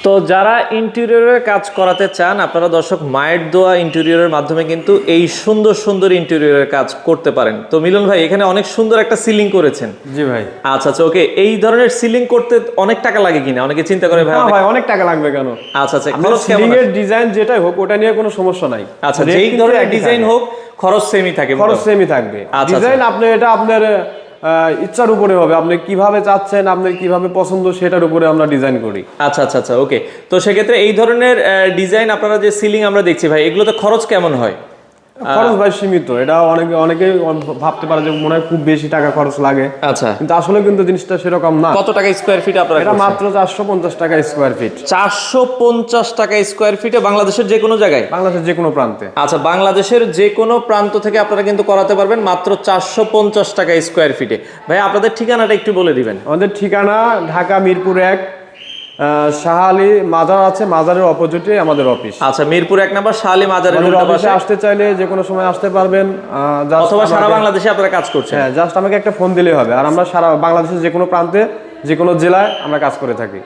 তো যারা ইন্টেরিয়রের কাজ করাতে চান আপনারা দর্শক মায়ের দোয়া ইন্টেরিয়রের মাধ্যমে কিন্তু এই সুন্দর সুন্দর ইন্টেরিয়রের কাজ করতে পারেন। তো মিলন ভাই এখানে অনেক সুন্দর একটা সিলিং করেছেন। জি ভাই। আচ্ছা আচ্ছা ওকে, এই ধরনের সিলিং করতে অনেক টাকা লাগে কিনা? অনেকে চিন্তা করে ভাই ভাই অনেক টাকা লাগবে কেন? আচ্ছা আচ্ছা, খরচ সিলিং এর ডিজাইন যেটাই হোক ওটা নিয়ে কোনো সমস্যা নাই। আচ্ছা, যেই ধরনের ডিজাইন হোক খরচ সেমই থাকে। খরচ সেমই থাকবে। ডিজাইন আপনি এটা আপনার ইচ্ছার উপরে হবে, আপনি কিভাবে চাচ্ছেন, আপনার কিভাবে পছন্দ সেটার উপরে আমরা ডিজাইন করি। আচ্ছা আচ্ছা আচ্ছা ওকে। তো সেক্ষেত্রে এই ধরনের ডিজাইন আপনারা যে সিলিং আমরা দেখছি ভাই, এগুলোতে খরচ কেমন হয়? খরচ ভাই সীমিত। এটা অনেকে ভাবতে পারে যে মনে হয় খুব বেশি টাকা খরচ লাগে। আচ্ছা, কিন্তু আসলে কিন্তু জিনিসটা সেরকম না। কত টাকা স্কয়ার ফিট আপনারা? এটা মাত্র 450 টাকা স্কয়ার ফিট। 450 টাকা স্কয়ার ফিটে বাংলাদেশের যে কোনো জায়গায়? বাংলাদেশের যে কোনো প্রান্তে। আচ্ছা, বাংলাদেশের যে কোনো প্রান্ত থেকে আপনারা কিন্তু করাতে পারবেন মাত্র 450 টাকা স্কয়ার ফিটে। ভাই আপনাদের ঠিকানাটা একটু বলে দিবেন। আমাদের ঠিকানা ঢাকা মিরপুর 1, শাহ আলী মাজার আছে, মাজারের অপোজিটে আমাদের অফিস। আচ্ছা, মিরপুর 1 নম্বর শাহ আলী মাজারের অফিসে আসতে চাইলে যে কোনো সময় আসতে পারবেন, অথবা সারা বাংলাদেশে আপনারা কাজ করছেন? হ্যাঁ, জাস্ট আমাকে একটা ফোন দিলেই হবে। আর আমরা সারা বাংলাদেশের যে কোনো প্রান্তে যে কোনো জেলায় আমরা কাজ করে থাকি।